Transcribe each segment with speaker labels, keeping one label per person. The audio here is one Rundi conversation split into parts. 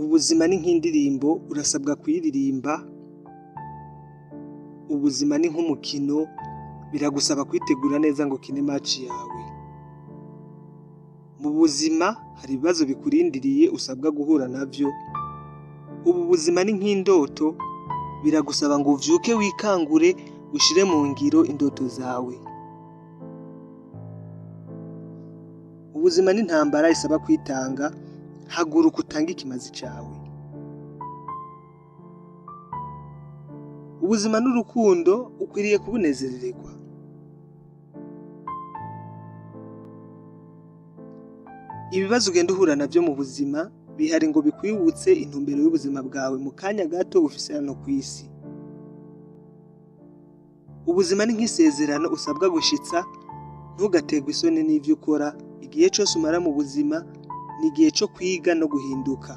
Speaker 1: Ubuzima ni nk'indirimbo urasabwa kuyiririmba. Ubuzima ni nk'umukino biragusaba kwitegura neza ngo ukine match yawe. Mu buzima hari ibibazo bikurindiriye usabwa guhura navyo. Ubu buzima ni nk'indoto biragusaba ngo uvyuke wikangure ushire mu ngiro indoto zawe. Ubuzima ni intambara isaba kwitanga, haguruka utange ikimazi cawe. Ubuzima n'urukundo ukwiriye kubunezerererwa. Ibibazo ugenda uhura navyo mu buzima bihari ngo bikwibutse intumbero y'ubuzima bwawe mu kanya gato ufise hano kw'isi. Ubuzima ni nk'isezerano usabwa gushitsa, ntugaterwe isoni n'ivyo ukora. Igihe cose umara mu buzima ni igihe co kwiga no guhinduka.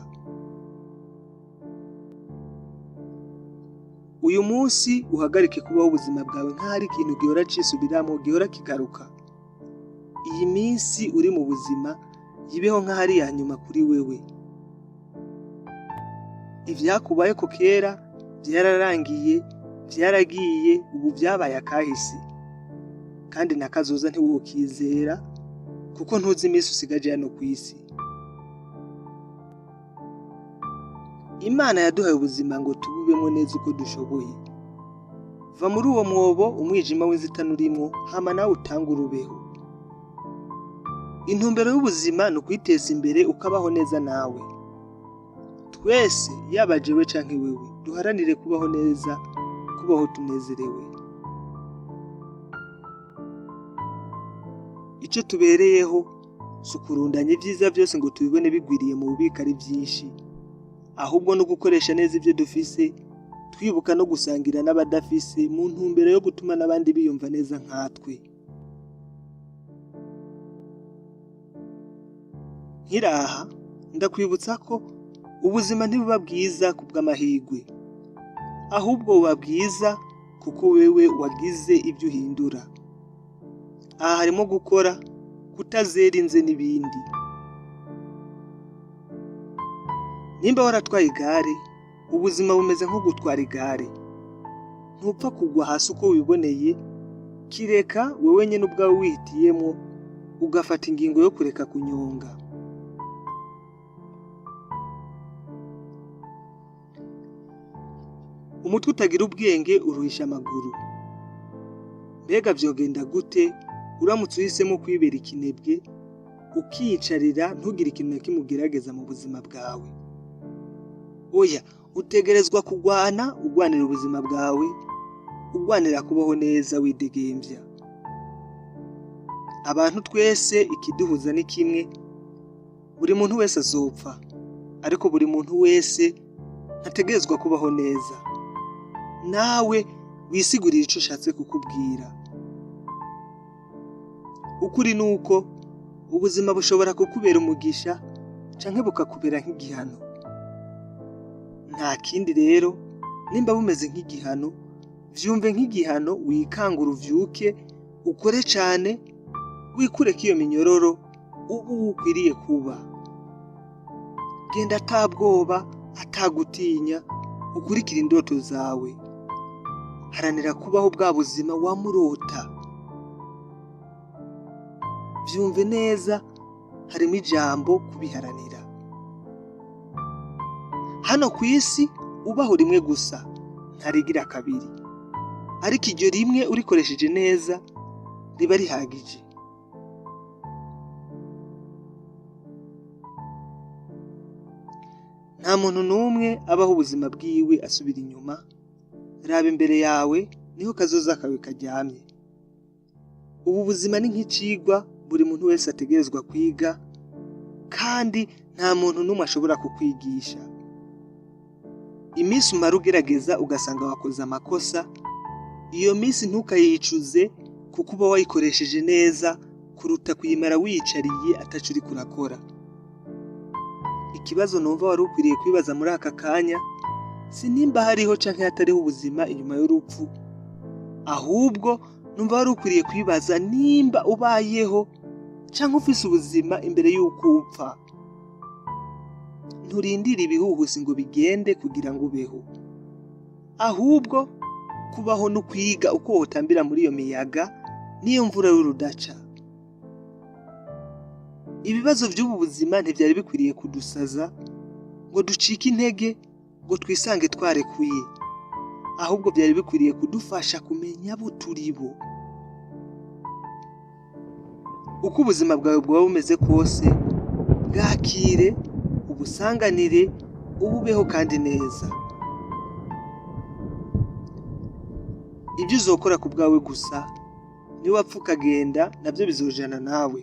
Speaker 1: Uyu munsi uhagarike kubaho ubuzima bwawe nk'ahari ikintu gihora cisubiramo, gihora kigaruka. Iyi minsi uri mu buzima yibeho nk'ahari ya nyuma kuri wewe. Ivyakubayeko kera vyararangiye, vyaragiye, ubu vyabaye akahise. Kandi nakazoza ntiwokizera kuko ntuzi iminsi usigaje hano kw'isi. Imana yaduhaye ubuzima ngo tububemo neza uko dushoboye. Va muri uwo mwobo umwijima w'inzitane urimwo, hama nawe utange urubeho. Intumbero y'ubuzima ni ukwiteza imbere ukabaho neza nawe. Twese yaba jewe canke wewe duharanire kubaho neza, kubaho tunezerewe. Ico tubereyeho si ukurundanya ivyiza vyose ngo tubibone bigwiriye mu bubiko ari vyinshi, ahubwo no gukoresha neza ivyo dufise, twibuka no gusangira n'abadafise mu ntumbero yo gutuma n'abandi biyumva neza nkatwe. Nkiraha ndakwibutsa ko ubuzima ntibuba bwiza kubw'amahigwe, ahubwo buba bwiza kuko wewe wagize ibyo uhindura. Aha harimo gukora, kutazera inze n'ibindi. Nimba waratwaye igare, ubuzima bumeze nko gutwara igare. Ntupfa kugwa hasi uko wiboneye, kireka wewe nyene ubwawe wihitiyemwo ugafata ingingo yo kureka kunyonga. Umutwe utagira ubwenge uruhisha amaguru. Mbega vyogenda gute uramutse uhisemo kwibera ikinebwe, ukiyicarira ntugire ikintu na kimwe ugerageza mu buzima bwawe? Oya, utegerezwa kugwana, ugwanira ubuzima bwawe, ugwanira kubaho neza widegemvya. Abantu twese ikiduhuza ni kimwe, buri muntu wese azopfa, ariko buri muntu wese ntategerezwa kubaho neza. Nawe wisigurira ico ushatse kukubwira. Ukuri nuko ubuzima bushobora kukubera umugisha canke bukakubera nk'igihano. Nta kindi rero, nimba bumeze nk'igihano, vyumve nk'igihano, wikangura uvyuke, ukore cane, wikureko iyo minyororo ubu ukwiriye kuba. Genda atabwoba, atagutinya, ukurikira indoto zawe. Haranira kubaho bwa buzima wamurota. Vyumve neza, harimo ijambo kubiharanira. Hano kw'isi ubaho rimwe gusa, ntarigira kabiri. Ariko iryo rimwe urikoresheje neza riba rihagije. Nta muntu n'umwe abaho ubuzima bwiwe asubira inyuma. Raba imbere yawe niho kazoza kawe karyamye. Ubu buzima ni nk'icigwa buri muntu wese ategerezwa kwiga, kandi nta muntu n'umwe ashobora kukwigisha. Iminsi umara ugerageza ugasanga wakoze amakosa, iyo minsi ntukayicuze kuko uba wayikoresheje neza kuruta kuyimara wiyicariye ataco uriko urakora. Ikibazo numva wari ukwiriye kwibaza muri aka kanya, si nimba hariho canke hatariho ubuzima inyuma y'urupfu, ahubwo numva wari ukwiriye kwibaza nimba ubayeho canke ufise ubuzima imbere y'uko upfa. nturindira ibihuhusi ngo bigende kugira ngo ubeho, ahubwo kubaho no kwiga uko wotambira muri iyo miyaga n'iyo mvura y'urudaca. Ibibazo by'ubu buzima ntibyari bikwiriye kudusaza ngo ducike intege ngo twisange twarekuye, ahubwo byari bikwiriye kudufasha kumenya abo turi bo. Uko ubuzima bwawe bwaba bumeze kose, bwakire, ubusanganire, ububeho kandi neza. Ibyo uzokora ku bwawe gusa, niwapfa ukagenda nabyo bizojana nawe,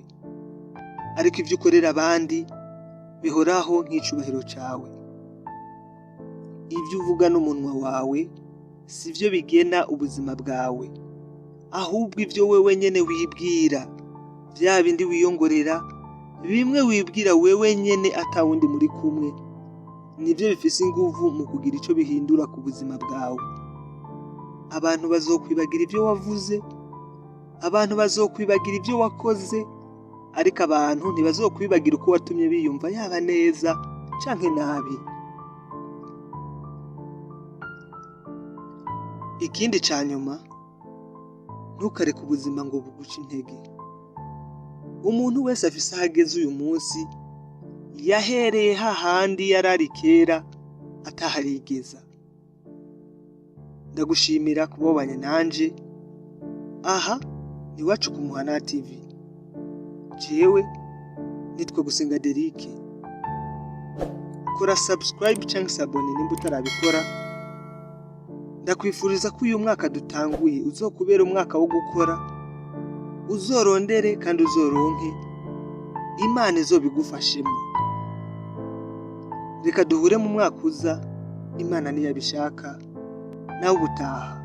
Speaker 1: ariko ibyo ukorera abandi bihoraho nk'icubahiro cyawe. Ibyo uvuga n'umunwa wawe si byo bigena ubuzima bwawe, ahubwo ibyo wewe nyene wibwira, bya bindi wiyongorera, bimwe wibwira wewe nyene atawundi muri kumwe, nibyo bifise inguvu mu kugira ico bihindura ku buzima bwawe. Abantu bazokwibagira ibyo wavuze, abantu bazokwibagira ibyo wakoze, ariko abantu ntibazokwibagira uko watumye biyumva, yaba neza canke nabi. Ikindi ca nyuma, ntukareke ubuzima ngo buguce intege. Umuntu wese afise aho ageze uyu munsi, yahereye hahandi yarari kera ataharigeza. Ndagushimira kubabanye nanje. Aha ni Iwacu ku Muhana TV. Jewe nitwa Gusenga Derike. Kora subscribe cyangwa sabone nimba utarabikora. Ndakwifuriza ko uyu mwaka dutanguye uzokubera umwaka wo gukora, uzorondere kandi uzoronke, Imana izobigufashemo. Reka duhure mu mwaka uza, Imana niyabishaka, nawe ubutaha.